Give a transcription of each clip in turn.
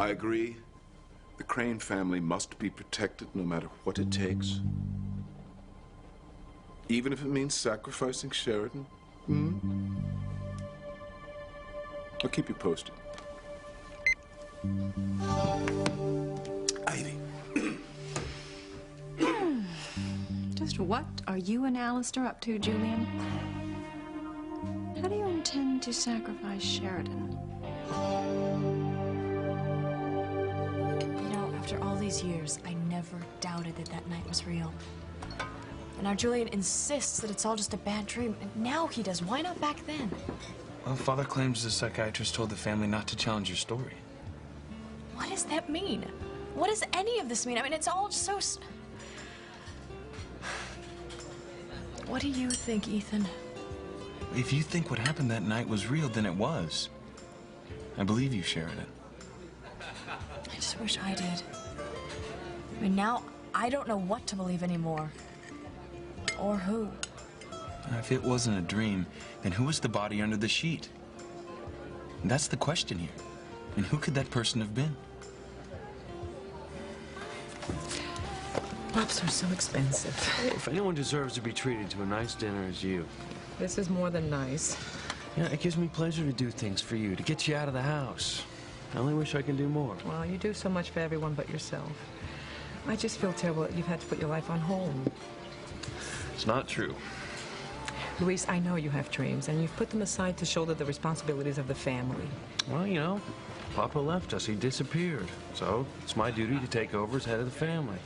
I agree. The Crane family must be protected no matter what it takes. Even if it means sacrificing Sheridan. I'll keep you posted. Ivy. Just what are you and Alistair up to, Julian? How do you intend to sacrifice Sheridan? You know, after all these years, I never doubted that that night was real. And our Julian insists that it's all just a bad dream, and now he does. Why not back then? Well, Father claims the psychiatrist told the family not to challenge your story. What does that mean? What does any of this mean? I mean, it's all so... What do you think, Ethan? If you think what happened that night was real, then it was. I believe you, Sheridan. I just wish I did. I mean, now I don't know what to believe anymore. Or who. If it wasn't a dream, then who was the body under the sheet? And that's the question here. And who could that person have been? Lobster's so expensive. If anyone deserves to be treated to a nice dinner, it's you. This is more than nice. Yeah, it gives me pleasure to do things for you, to get you out of the house. I only wish I could do more. Well, you do so much for everyone but yourself. I just feel terrible that you've had to put your life on hold. It's not true. Luis, I know you have dreams, and you've put them aside to shoulder the responsibilities of the family. Well, you know, Papa left us. He disappeared. So it's my duty to take over as head of the family.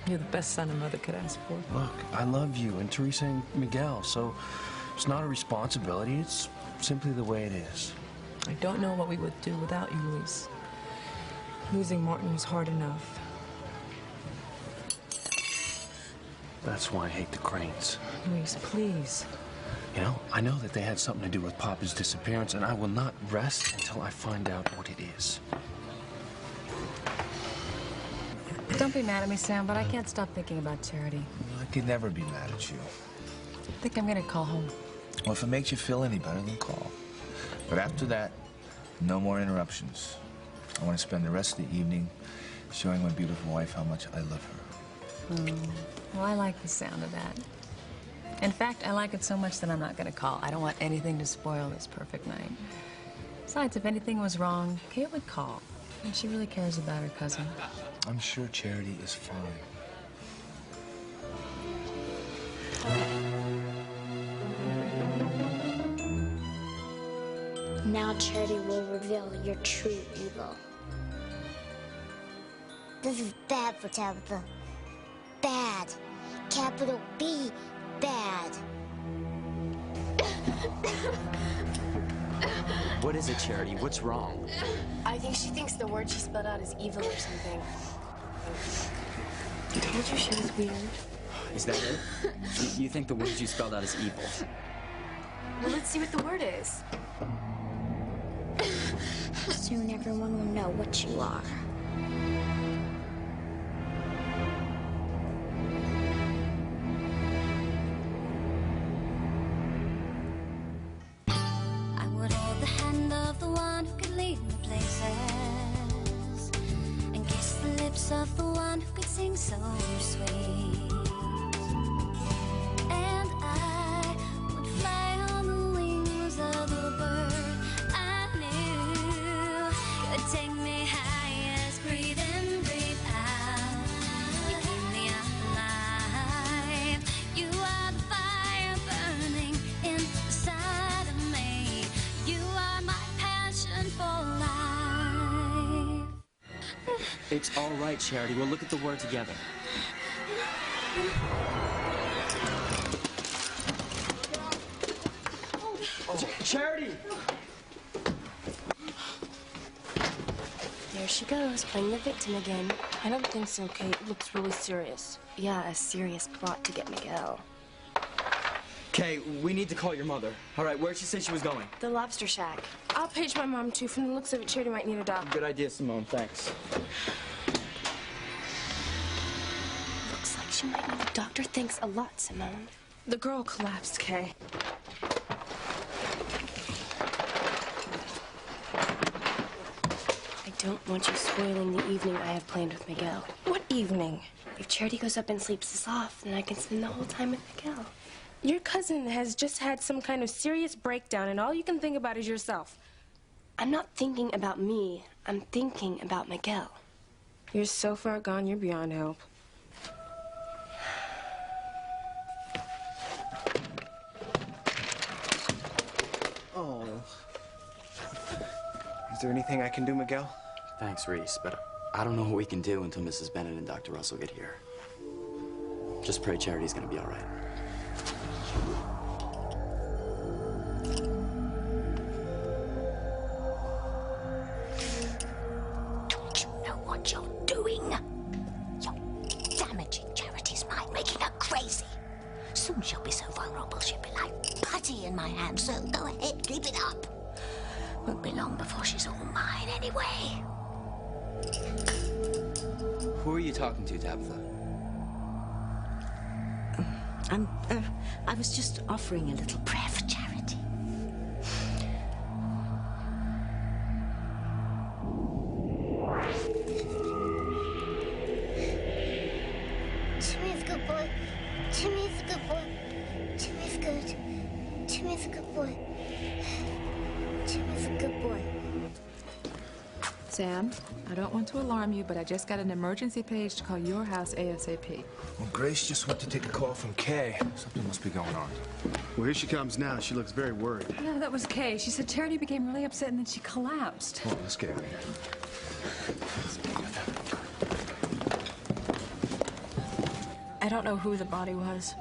You're the best son a mother could ask for. Look, I love you and Teresa and Miguel, so it's not a responsibility. It's simply the way it is. I don't know what we would do without you, Luis. Losing Martin was hard enough. That's why I hate the Cranes. Luis, please. You know, I know that they had something to do with Papa's disappearance, and I will not rest until I find out what it is. Don't be mad at me, Sam, but I can't stop thinking about Charity. I could never be mad at you. I think I'm gonna call home. Well, if it makes you feel any better, then call. But after that, no more interruptions. I want to spend the rest of the evening showing my beautiful wife how much I love her. Well, I like the sound of that. In fact, I like it so much that I'm not gonna call. I don't want anything to spoil this perfect night. Besides, if anything was wrong, Kate would call. And she really cares about her cousin. I'm sure Charity is fine. Now Charity will reveal your true evil. This is bad for Tabitha. Bad. Capital B, bad. What is it, Charity? What's wrong? I think she thinks the word she spelled out is evil or something. I told you she was weird. Is that it? You think the word you spelled out is evil? Well, let's see what the word is. Soon everyone will know what you are. I would hold the hand of the one who could lead me places and kiss the lips of the one who could sing so sweet. And I would fly on the wings of a bird I knew could take me highest. Breathe in, breathe out. You keep me alive. You are the fire burning inside of me. You are my passion for life. It's all right, Charity. We'll look at the word together. Charity! There she goes, playing the victim again. I don't think so, Kate. It looks really serious. Yeah, a serious plot to get Miguel. Kay, we need to call your mother. All right, where'd she say she was going? The Lobster Shack. I'll page my mom, too. From the looks of it, Charity might need a doctor. Good idea, Simone. Thanks. Looks like she might need a doctor. Thanks a lot, Simone. The girl collapsed, Kay. I don't want you spoiling the evening I have planned with Miguel. What evening? If Charity goes up and sleeps us off, then I can spend the whole time with Miguel. Your cousin has just had some kind of serious breakdown, and all you can think about is yourself. I'm not thinking about me. I'm thinking about Miguel. You're so far gone, you're beyond help. Oh. Is there anything I can do, Miguel? Thanks, Reese, but I don't know what we can do until Mrs. Bennett and Dr. Russell get here. Just pray Charity's gonna be all right. Don't you know what you're doing? You're damaging Charity's mind, making her crazy. Soon she'll be so vulnerable she'll be like putty in my hands, so go ahead, keep it up. Won't be long before she's all mine anyway. Who are you talking to, Tabitha? I was just offering a little prayer for Charity. Timmy's a good boy. Timmy's a good boy. Timmy's good. Timmy's a good boy. Timmy's a good boy. Sam, I don't want to alarm you, but I just got an emergency page to call your house ASAP. Well, Grace just went to take a call from Kay. Something must be going on. Well, here she comes now. She looks very worried. No, that was Kay. She said Charity became really upset and then she collapsed. Well, let's get out of here. I don't know who the body was.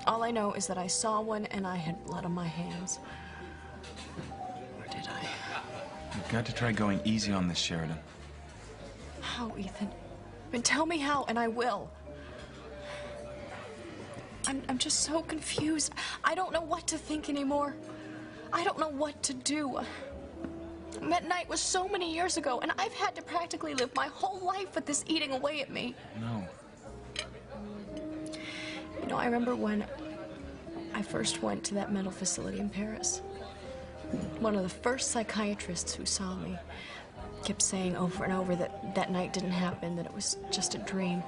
All I know is that I saw one and I had blood on my hands. Or did I? You've got to try going easy on this, Sheridan. How, Ethan? I mean, tell me how, and I will. I'm just so confused. I don't know what to think anymore. I don't know what to do. That night was so many years ago, and I've had to practically live my whole life with this eating away at me. No. You know, I remember when I first went to that mental facility in Paris. One of the first psychiatrists who saw me kept saying over and over that that night didn't happen, that it was just a dream.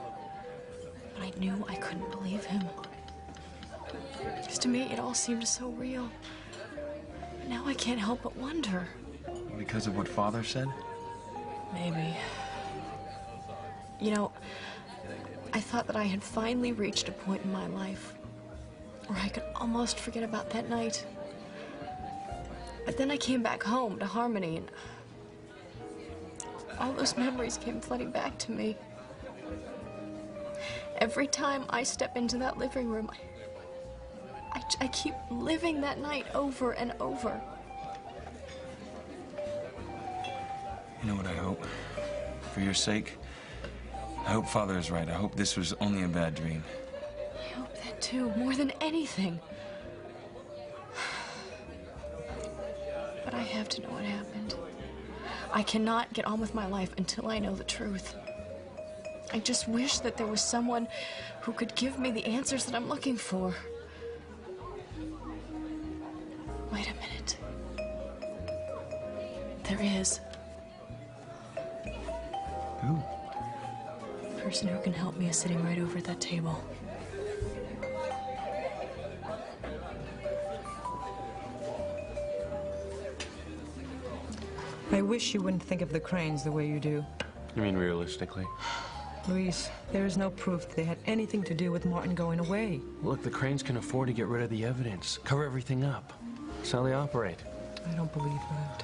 But I knew I couldn't believe him. Because to me, it all seemed so real. But now I can't help but wonder. Because of what Father said? Maybe. You know, I thought that I had finally reached a point in my life where I could almost forget about that night. But then I came back home to Harmony, and all those memories came flooding back to me. Every time I step into that living room, I keep living that night over and over. You know what I hope? For your sake, I hope Father is right. I hope this was only a bad dream. I hope that too, more than anything. But I have to know what happened. I cannot get on with my life until I know the truth. I just wish that there was someone who could give me the answers that I'm looking for. Wait a minute. There is. Who? The person who can help me is sitting right over at that table. I wish you wouldn't think of the Cranes the way you do. You mean realistically? Luis, there is no proof that they had anything to do with Martin going away. Look, the Cranes can afford to get rid of the evidence, cover everything up. That's how they operate. I don't believe that.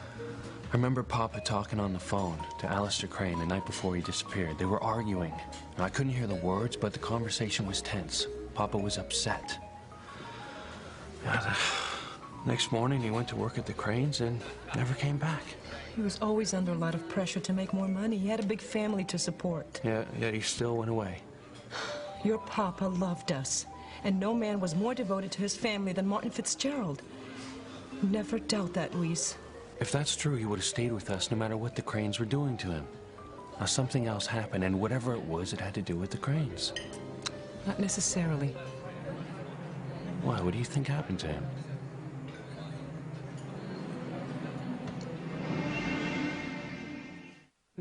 I remember Papa talking on the phone to Alistair Crane the night before he disappeared. They were arguing. Now, I couldn't hear the words, but the conversation was tense. Papa was upset. Next morning, he went to work at the Cranes and never came back. He was always under a lot of pressure to make more money. He had a big family to support. Yeah, yet he still went away. Your Papa loved us, and no man was more devoted to his family than Martin Fitzgerald. Never doubt that, Luis. If that's true, he would have stayed with us no matter what the Cranes were doing to him. Now, something else happened, and whatever it was, it had to do with the Cranes. Not necessarily. Why? What do you think happened to him?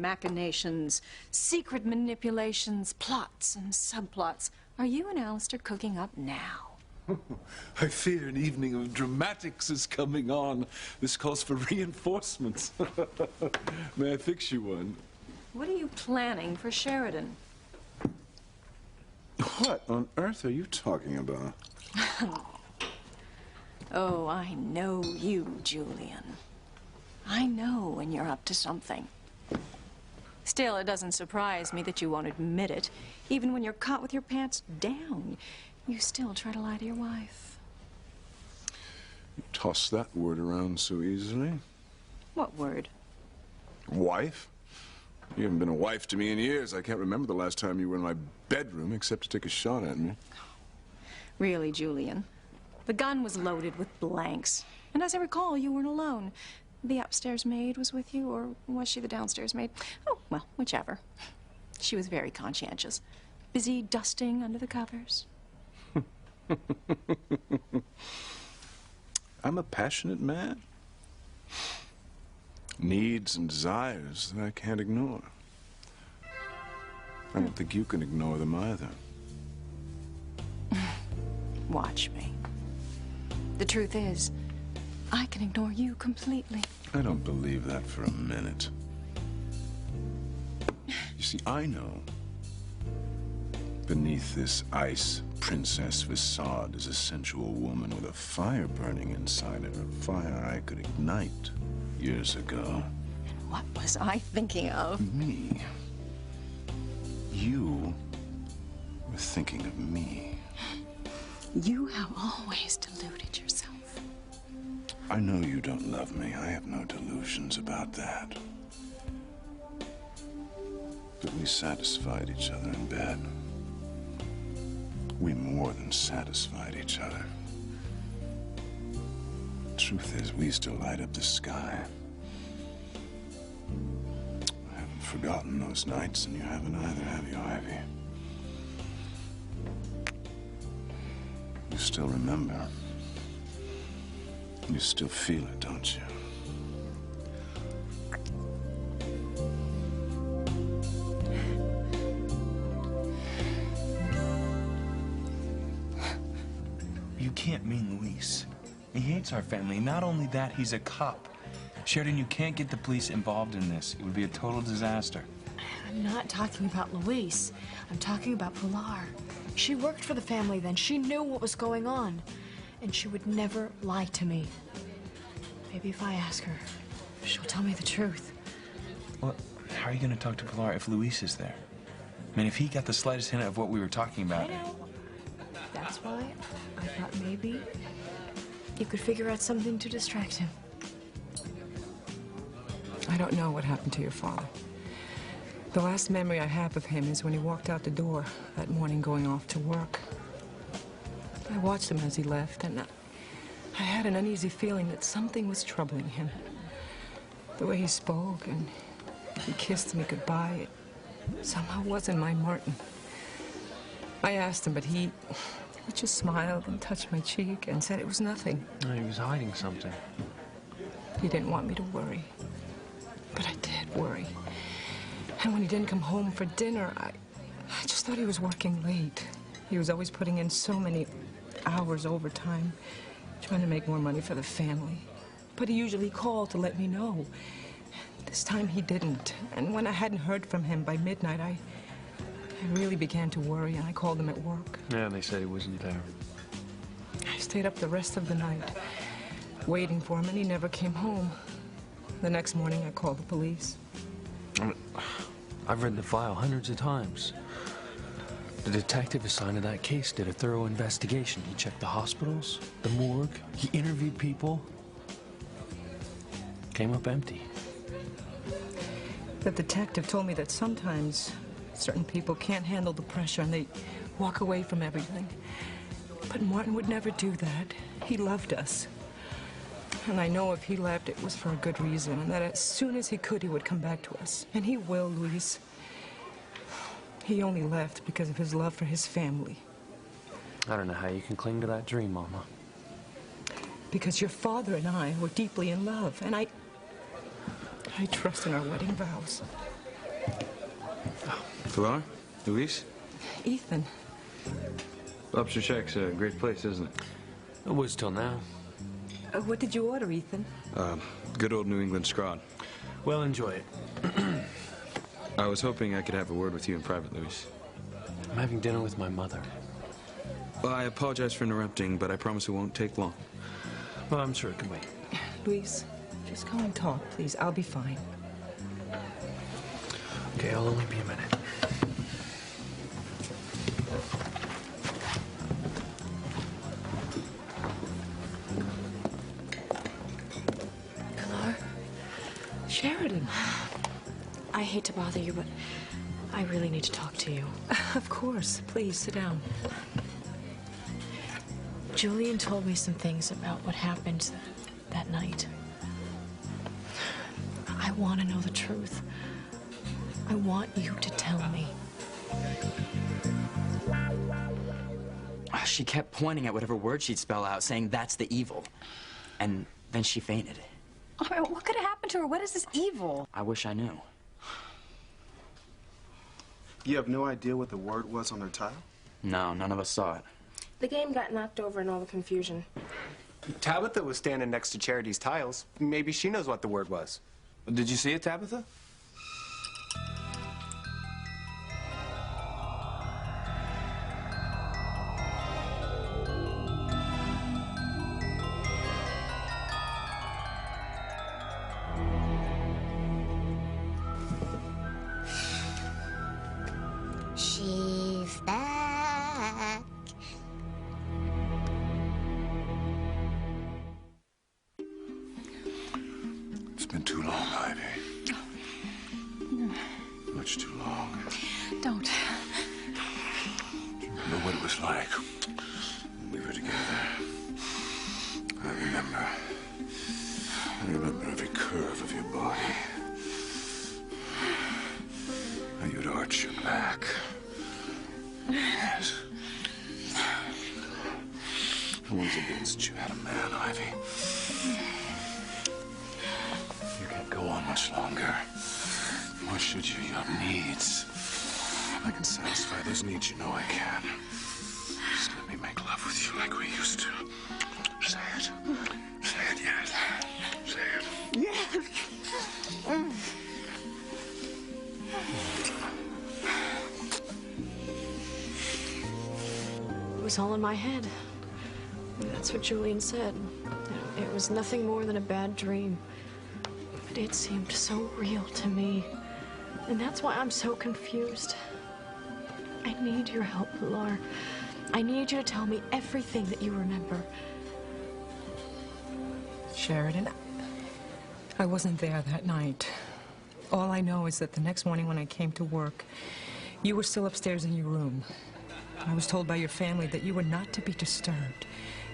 machinations, secret manipulations, plots and subplots are you and Alistair cooking up now? I fear an evening of dramatics is coming on. This calls for reinforcements. May I fix you one? What are you planning for Sheridan? What on earth are you talking about? Oh, I know you, Julian. I know when you're up to something. Still, it doesn't surprise me that you won't admit it. Even when you're caught with your pants down, you still try to lie to your wife. You toss that word around so easily. What word? Wife? You haven't been a wife to me in years. I can't remember the last time you were in my bedroom except to take a shot at me. Really, Julian. The gun was loaded with blanks. And as I recall, you weren't alone. The upstairs maid was with you, or was she the downstairs maid? Oh, well, whichever. She was very conscientious. Busy dusting under the covers. I'm a passionate man. Needs and desires that I can't ignore. I don't think you can ignore them either. Watch me. The truth is, I can ignore you completely. I don't believe that for a minute. You see, I know beneath this ice princess facade is a sensual woman with a fire burning inside her, a fire I could ignite years ago. And what was I thinking of? Me. You were thinking of me. You have always deluded yourself. I know you don't love me. I have no delusions about that. But we satisfied each other in bed. We more than satisfied each other. Truth is, we still light up the sky. I haven't forgotten those nights, and you haven't either, have you, Ivy? You still remember. You still feel it, don't you? You can't mean Luis. He hates our family. Not only that, he's a cop. Sheridan, you can't get the police involved in this. It would be a total disaster. I'm not talking about Luis. I'm talking about Pilar. She worked for the family then. She knew what was going on. And she would never lie to me. Maybe if I ask her, she'll tell me the truth. Well, how are you going to talk to Pilar if Luis is there? I mean, if he got the slightest hint of what we were talking about... I know. That's why I thought maybe you could figure out something to distract him. I don't know what happened to your father. The last memory I have of him is when he walked out the door that morning going off to work. I watched him as he left, and I had an uneasy feeling that something was troubling him. The way he spoke and he kissed me goodbye, it somehow wasn't my Martin. I asked him, but he just smiled and touched my cheek and said it was nothing. He was hiding something. He didn't want me to worry, but I did worry. And when he didn't come home for dinner, I just thought he was working late. He was always putting in so many hours overtime, trying to make more money for the family. But he usually called to let me know. This time he didn't. And when I hadn't heard from him by midnight, I really began to worry, and I called him at work. Yeah, they said he wasn't there. I stayed up the rest of the night, waiting for him, and he never came home. The next morning, I called the police. I've read the file hundreds of times. The detective assigned to that case did a thorough investigation. He checked the hospitals, the morgue, he interviewed people. Came up empty. The detective told me that sometimes certain people can't handle the pressure and they walk away from everything. But Martin would never do that. He loved us. And I know if he left, it was for a good reason, and that as soon as he could, he would come back to us. And he will, Luis. He only left because of his love for his family. I don't know how you can cling to that dream, Mama. Because your father and I were deeply in love, and I trust in our wedding vows. Pilar? Luis? Ethan. Lobster Shack's a great place, isn't it? It was till now. What did you order, Ethan? Good old New England scrod. Well, enjoy it. I was hoping I could have a word with you in private, Luis. I'm having dinner with my mother. Well, I apologize for interrupting, but I promise it won't take long. Well, I'm sure it can wait. Luis, just come and talk, please. I'll be fine. Okay, I'll only be a minute. Pilar? Sheridan. I hate to bother you, but I really need to talk to you. Of course. Please, sit down. Julian told me some things about what happened that night. I want to know the truth. I want you to tell me. She kept pointing at whatever word she'd spell out, saying that's the evil. And then she fainted. Oh, what could have happened to her? What is this evil? I wish I knew. You have no idea what the word was on their tile? No, none of us saw it. The game got knocked over in all the confusion. Tabitha was standing next to Charity's tiles. Maybe she knows what the word was. Did you see it, Tabitha? She's back. It's been too long, Ivy. Much too long. Don't. Do you remember what it was like when we were together? I remember every curve of your body. How you'd arch your back. Yes. I was against you had a man, Ivy. You can't go on much longer. Nor should you. You have needs. I can satisfy those needs, you know I can. Just let me make love with you like we used to. Say it. Say it, yes. Say it. Yes. It was all in my head. That's what Julian said. It was nothing more than a bad dream. But it seemed so real to me. And that's why I'm so confused. I need your help, Pilar. I need you to tell me everything that you remember. Sheridan, I wasn't there that night. All I know is that the next morning when I came to work, you were still upstairs in your room. I was told by your family that you were not to be disturbed,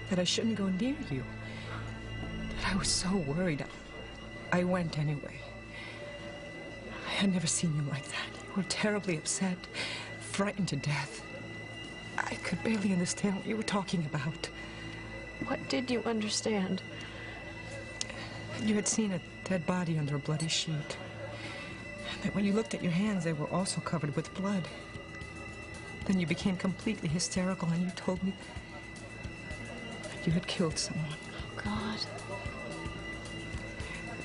that I shouldn't go near you. But I was so worried. I went anyway. I had never seen you like that. You were terribly upset, frightened to death. I could barely understand what you were talking about. What did you understand? You had seen a dead body under a bloody sheet. And that when you looked at your hands, they were also covered with blood. Then you became completely hysterical and you told me that you had killed someone. Oh, God.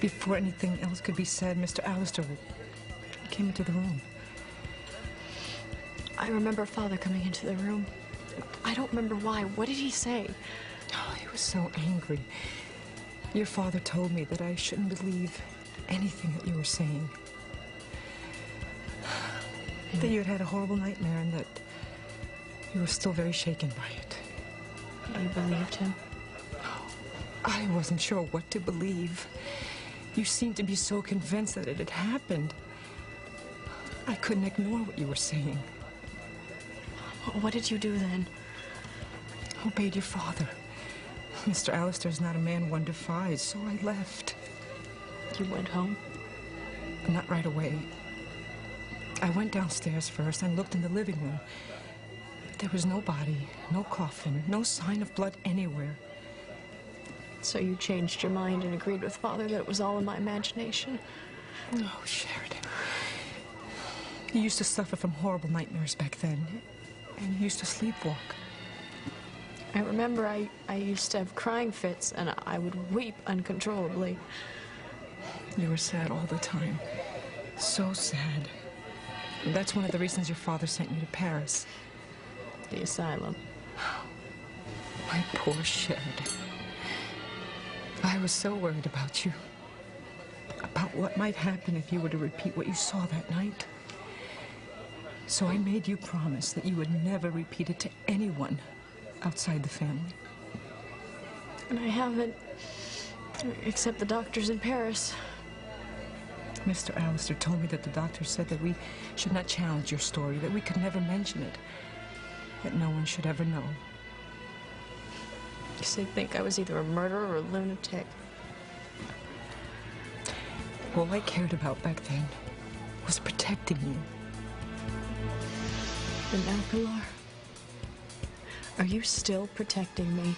Before anything else could be said, Mr. Allister came into the room. I remember Father coming into the room. I don't remember why. What did he say? Oh, he was so angry. Your father told me that I shouldn't believe anything that you were saying. That you had had a horrible nightmare and that you were still very shaken by it. You believed him? I wasn't sure what to believe. You seemed to be so convinced that it had happened. I couldn't ignore what you were saying. What did you do then? I obeyed your father. Mr. Allister's not a man one defies, so I left. You went home? Not right away. I went downstairs first and looked in the living room. But there was no body, no coffin, no sign of blood anywhere. So you changed your mind and agreed with Father that it was all in my imagination? Oh, Sheridan. He used to suffer from horrible nightmares back then, and he used to sleepwalk. I remember I used to have crying fits, and I would weep uncontrollably. You were sad all the time. So sad. That's one of the reasons your father sent you to Paris. The asylum. My poor Sheridan. I was so worried about you. About what might happen if you were to repeat what you saw that night. So I made you promise that you would never repeat it to anyone outside the family. And I haven't, except the doctors in Paris. Mr. Allister told me that the doctor said that we should not challenge your story, that we could never mention it, that no one should ever know. So they think I was either a murderer or a lunatic. All I cared about back then was protecting you. And now, Pilar, are you still protecting me?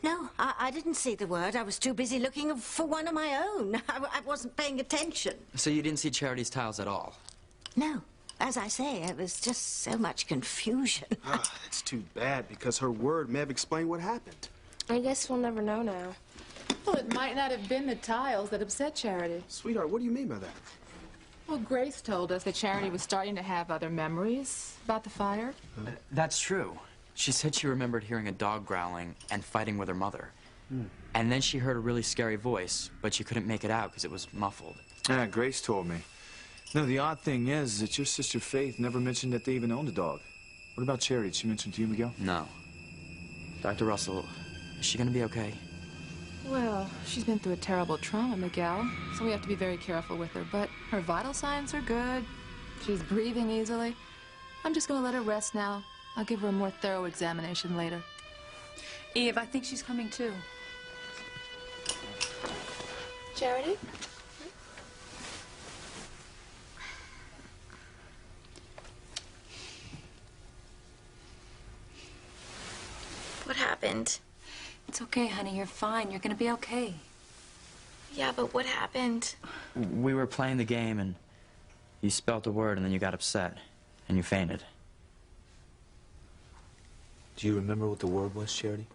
No, I didn't see the word. I was too busy looking for one of my own. I wasn't paying attention. So you didn't see Charity's tiles at all? No. As I say, it was just so much confusion. It's too bad, because her word may have explained what happened. I guess we'll never know now. Well, it might not have been the tiles that upset Charity. Sweetheart, what do you mean by that? Well, Grace told us that Charity was starting to have other memories about the fire. That's true. She said she remembered hearing a dog growling and fighting with her mother. And then she heard a really scary voice, but she couldn't make it out because it was muffled. Yeah, Grace told me. No, the odd thing is that your sister Faith never mentioned that they even owned a dog. What about Charity? Did she mention to you, Miguel? No. Dr. Russell, is she gonna be okay? Well, she's been through a terrible trauma, Miguel, so we have to be very careful with her. But her vital signs are good. She's breathing easily. I'm just gonna let her rest now. I'll give her a more thorough examination later. Eve, I think she's coming too. Charity? What happened? It's okay, honey. You're fine. You're gonna be okay. Yeah, but what happened? We were playing the game and you spelt a word and then you got upset and you fainted. Do you remember what the word was, Charity?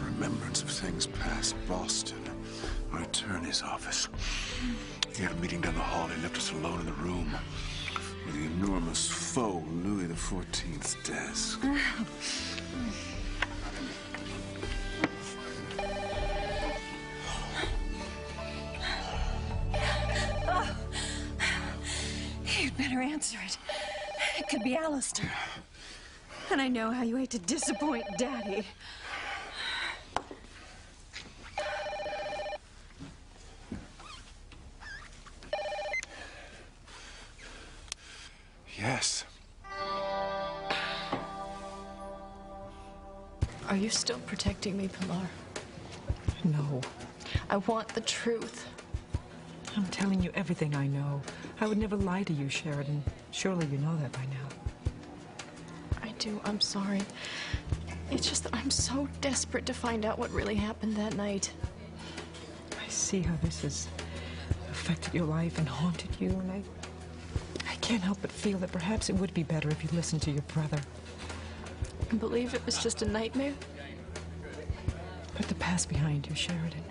Remembrance of things past. Boston. Our attorney's office. He had a meeting down the hall. He left us alone in the room with the enormous faux Louis XIV's desk. Oh. You'd better answer it. It could be Allister. And I know how you hate to disappoint Daddy. Yes. Are you still protecting me, Pilar? No. I want the truth. I'm telling you everything I know. I would never lie to you, Sheridan. Surely you know that by now. I do. I'm sorry. It's just that I'm so desperate to find out what really happened that night. I see how this has affected your life and haunted you, and I can't help but feel that perhaps it would be better if you listened to your brother. And believe it was just a nightmare? Put the past behind you, Sheridan.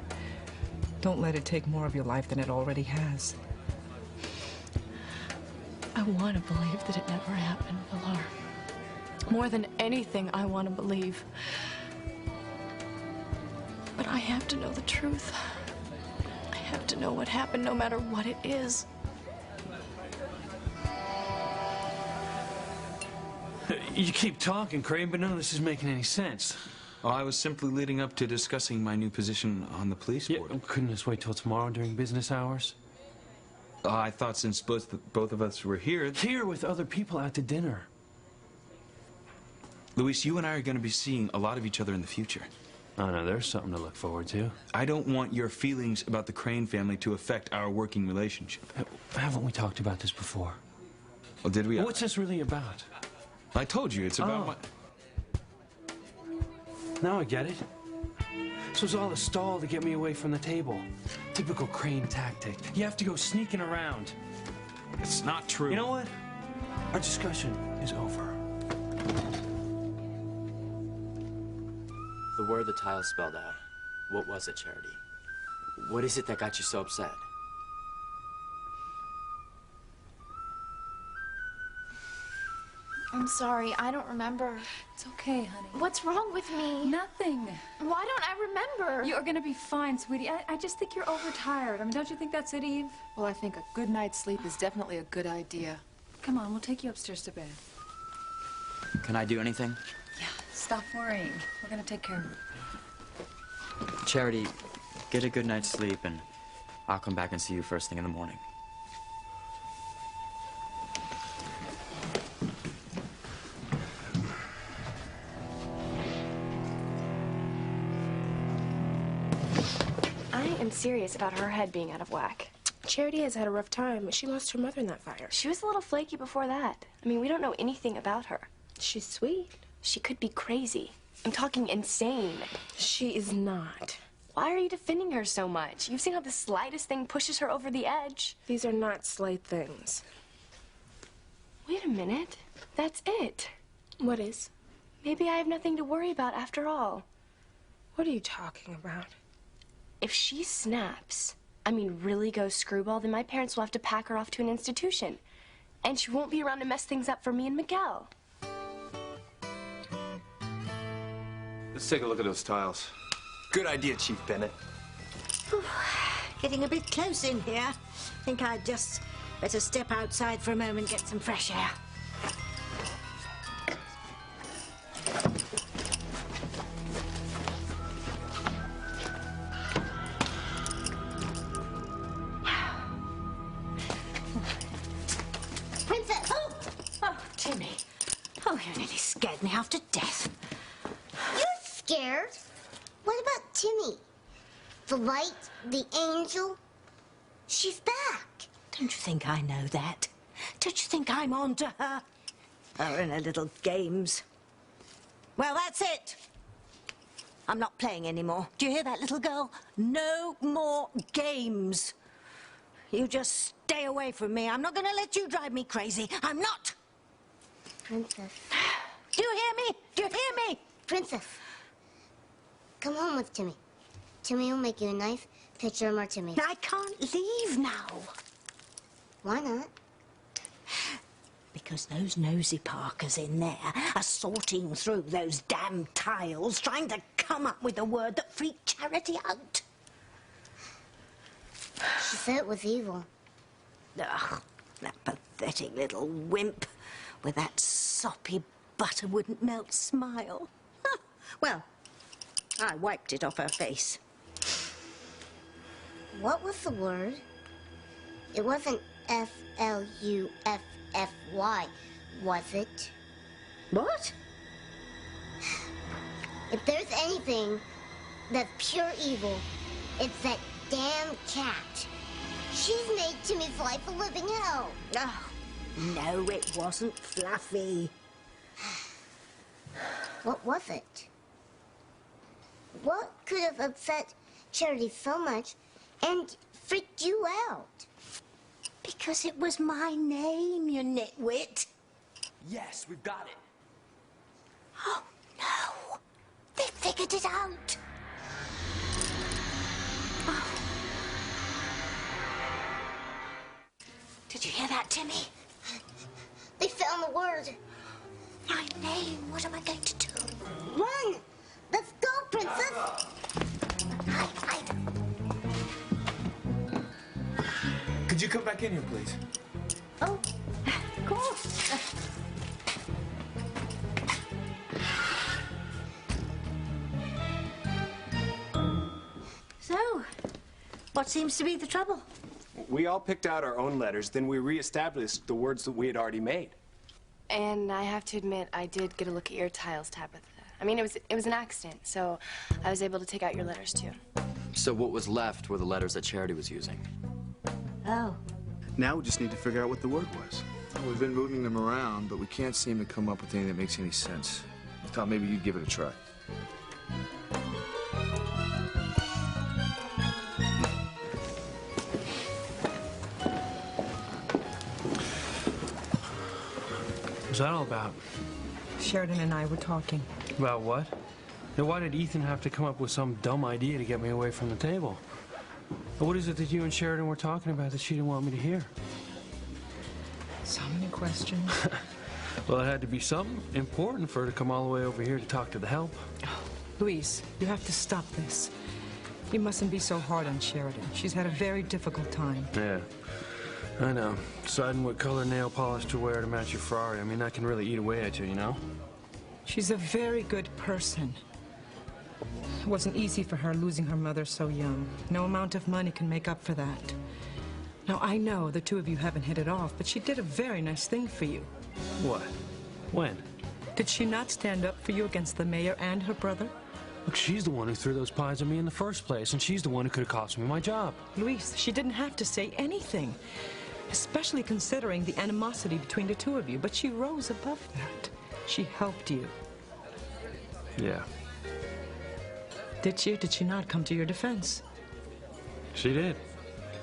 Don't let it take more of your life than it already has. I want to believe that it never happened, Pilar. More than anything, I want to believe. But I have to know the truth. I have to know what happened, no matter what it is. You keep talking, Crane, but none of this is making any sense. Oh, I was simply leading up to discussing my new position on the police board. Yeah, couldn't this wait till tomorrow during business hours? I thought since both of us were here... Here with other people out to dinner. Luis, you and I are going to be seeing a lot of each other in the future. Oh, no, there's something to look forward to. I don't want your feelings about the Crane family to affect our working relationship. Haven't we talked about this before? Well, did we? What's this really about? I told you, it's about my... Now I get it. This was all a stall to get me away from the table. Typical Crane tactic. You have to go sneaking around. It's not true. You know what? Our discussion is over. The word the tile spelled out. What was it, Charity? What is it that got you so upset? I'm sorry, I don't remember. It's okay, honey. What's wrong with me? Nothing. Why don't I remember? You're gonna be fine, sweetie. I just think you're overtired. I mean, don't you think that's it, Eve? Well, I think a good night's sleep is definitely a good idea. Come on, we'll take you upstairs to bed. Can I do anything? Yeah, stop worrying. We're gonna take care of you. Charity, get a good night's sleep, and I'll come back and see you first thing in the morning. I am serious about her head being out of whack. Charity has had a rough time. She lost her mother in that fire. She was a little flaky before that. I mean, we don't know anything about her. She's sweet. She could be crazy. I'm talking insane. She is not. Why are you defending her so much? You've seen how the slightest thing pushes her over the edge. These are not slight things. Wait a minute. That's it. What is? Maybe I have nothing to worry about after all. What are you talking about? If she snaps, I mean really goes screwball, then my parents will have to pack her off to an institution. And she won't be around to mess things up for me and Miguel. Let's take a look at those tiles. Good idea, Chief Bennett. Whew, getting a bit close in here. Think I'd just better step outside for a moment, get some fresh air. Princess! Oh, Timmy. Oh, you nearly scared me half to death. You're scared? What about Timmy? The light, the angel? She's back. Don't you think I know that? Don't you think I'm on to her? Her and her little games. Well, that's it. I'm not playing anymore. Do you hear that, little girl? No more games. You just stay away from me. I'm not going to let you drive me crazy. I'm not. Princess. Do you hear me? Do you hear me? Princess. Come home with Timmy. Timmy will make you a nice picture of Martimmy. I can't leave now. Why not? Because those nosy Parkers in there are sorting through those damn tiles, trying to come up with a word that freaked Charity out. She said it was evil. Ugh, that pathetic little wimp with that soppy butter wouldn't melt smile. Huh. Well, I wiped it off her face. What was the word? It wasn't F-L-U-F-F-Y, was it? What? If there's anything that's pure evil, it's that damn cat. She's made Timmy's life a living hell. Oh, no, it wasn't Fluffy. What was it? What could have upset Charity so much and freaked you out? Because it was my name, you nitwit. Yes, we've got it. Oh, no. They figured it out. Oh. Did you hear that, Timmy? They found the word. My name. What am I going to do? Run! Let's go, Princess! Hide. Could you come back in here, please? Oh, of course. So, what seems to be the trouble? We all picked out our own letters, then we reestablished the words that we had already made. And I have to admit, I did get a look at your tiles, Tabitha. I mean, it was an accident, so I was able to take out your letters, too. So what was left were the letters that Charity was using. Oh. Now we just need to figure out what the word was. We've been moving them around, but we can't seem to come up with anything that makes any sense. I thought maybe you'd give it a try. What's that all about? Sheridan and I were talking. About what? Now, why did Ethan have to come up with some dumb idea to get me away from the table? And what is it that you and Sheridan were talking about that she didn't want me to hear? So many questions. Well, it had to be something important for her to come all the way over here to talk to the help. Louise, you have to stop this. You mustn't be so hard on Sheridan. She's had a very difficult time. Yeah, I know. Deciding what color nail polish to wear to match your Ferrari, I mean, that can really eat away at you, you know? She's a very good person. It wasn't easy for her losing her mother so young. No amount of money can make up for that. Now, I know the two of you haven't hit it off, but she did a very nice thing for you. What? When? Did she not stand up for you against the mayor and her brother? Look, she's the one who threw those pies at me in the first place, and she's the one who could have cost me my job. Louise, she didn't have to say anything, especially considering the animosity between the two of you, but she rose above that. She helped you. Yeah. Did she or did she not come to your defense? She did.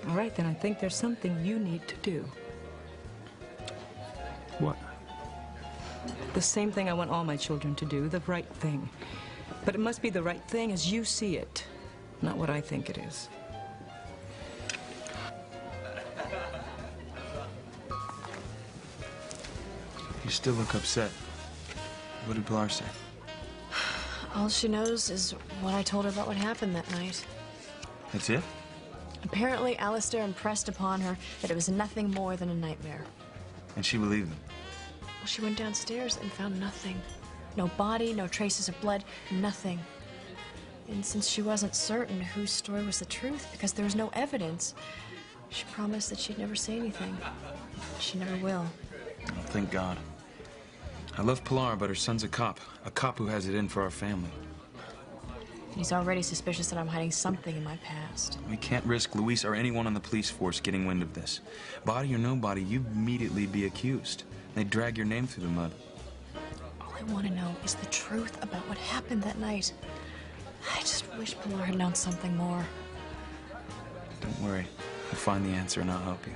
All right, then I think there's something you need to do. What? The same thing I want all my children to do, the right thing. But it must be the right thing as you see it, not what I think it is. You still look upset. What did Pilar say? All she knows is what I told her about what happened that night. That's it? Apparently, Alistair impressed upon her that it was nothing more than a nightmare. And she believed him. Well, she went downstairs and found nothing. No body, no traces of blood, nothing. And since she wasn't certain whose story was the truth, because there was no evidence, she promised that she'd never say anything. She never will. Oh, thank God. I love Pilar, but her son's a cop who has it in for our family. He's already suspicious that I'm hiding something in my past. We can't risk Luis or anyone on the police force getting wind of this. Body or no body, you'd immediately be accused. They'd drag your name through the mud. All I want to know is the truth about what happened that night. I just wish Pilar had known something more. Don't worry. I'll find the answer and I'll help you.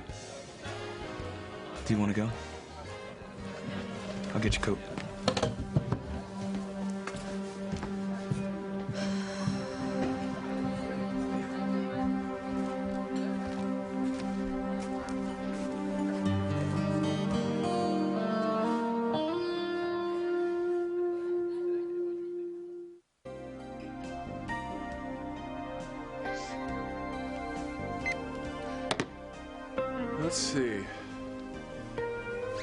Do you want to go? I'll get your coat. Let's see.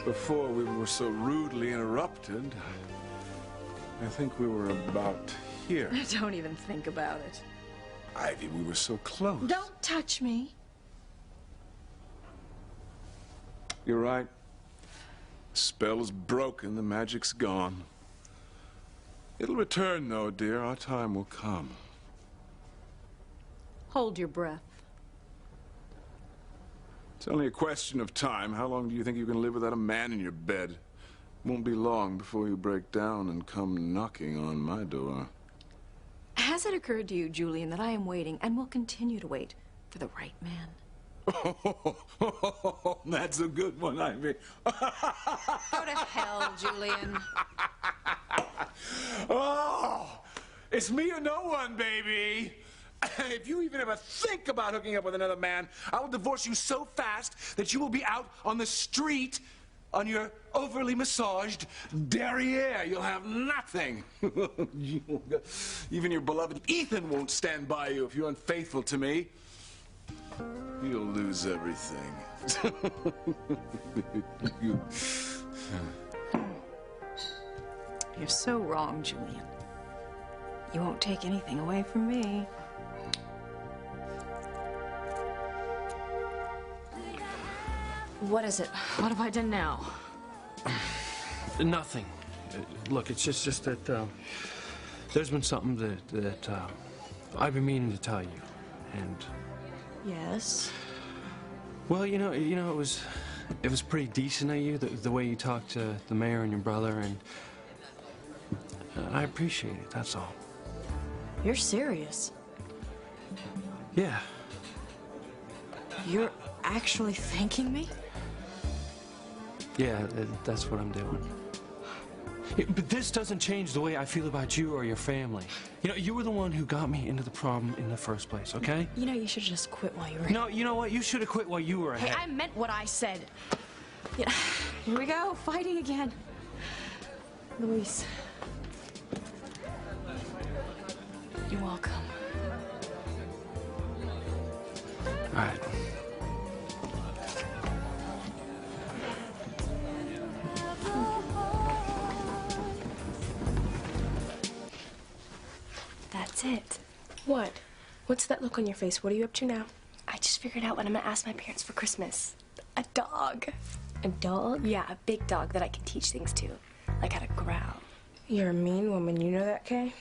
Before we were so rudely interrupted, I think we were about here. Don't even think about it. Ivy, we were so close. Don't touch me. You're right. The spell is broken, the magic's gone. It'll return, though, dear. Our time will come. Hold your breath. It's only a question of time. How long do you think you can live without a man in your bed? It won't be long before you break down and come knocking on my door. Has it occurred to you, Julian, that I am waiting and will continue to wait for the right man? Oh, that's a good one, Ivy. Go to hell, Julian. Oh, it's me or no one, baby. If you even ever think about hooking up with another man, I will divorce you so fast that you will be out on the street on your overly massaged derriere. You'll have nothing. Even your beloved Ethan won't stand by you if you're unfaithful to me. You'll lose everything. You're so wrong, Julian. You won't take anything away from me. What is it? What have I done now? Nothing. Look, it's just that there's been something that I've been meaning to tell you, and Yes? well, it was pretty decent of you the way you talked to the mayor and your brother, and I appreciate it. That's all. You're serious? Yeah. You're actually thanking me? Yeah, that's what I'm doing. Yeah, but this doesn't change the way I feel about you or your family. You were the one who got me into the problem in the first place, okay? You know, you should just quit while you were No, you know what? You should have quit while you were ahead. Hey, I meant what I said. Yeah, here we go, fighting again. Luis. You're welcome. All right. That's it. What? What's that look on your face? What are you up to now? I just figured out what I'm gonna ask my parents for Christmas. A dog. A dog? Yeah, a big dog that I can teach things to. Like how to growl. You're a mean woman, you know that, Kay?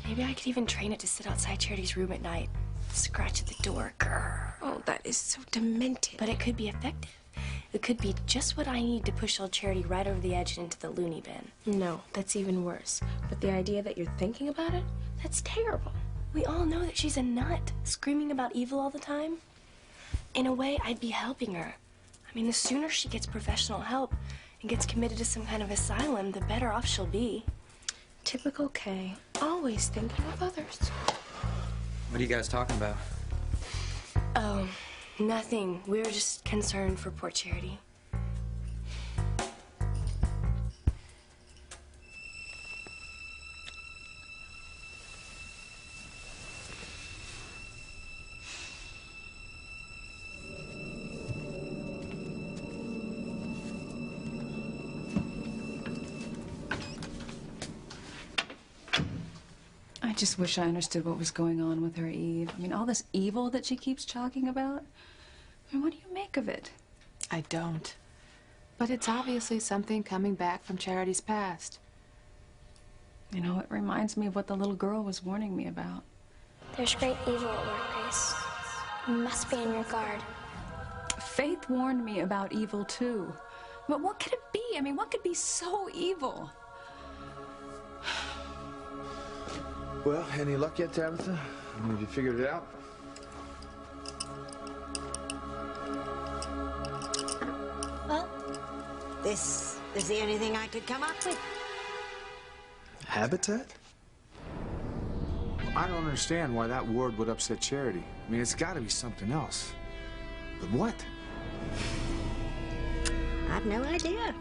Maybe I could even train it to sit outside Charity's room at night. Scratch at the door. Grrr. Oh, that is so demented. But it could be effective. It could be just what I need to push old Charity right over the edge and into the loony bin. No, that's even worse. But the idea that you're thinking about it, that's terrible. We all know that she's a nut, screaming about evil all the time. In a way, I'd be helping her. I mean, the sooner she gets professional help and gets committed to some kind of asylum, the better off she'll be. Typical Kay, always thinking of others. What are you guys talking about? Oh, nothing. We were just concerned for poor Charity. I just wish I understood what was going on with her, Eve. I mean, all this evil that she keeps talking about. I mean, what do you make of it? I don't. But it's obviously something coming back from Charity's past. You know, it reminds me of what the little girl was warning me about. There's great evil at work, Grace. You must be on your guard. Faith warned me about evil, too. But what could it be? I mean, what could be so evil? Well, any luck yet, Tabitha? Have you figured it out? Well, this is the only thing I could come up with. Habitat? I don't understand why that word would upset Charity. I mean, it's got to be something else. But what? I've no idea.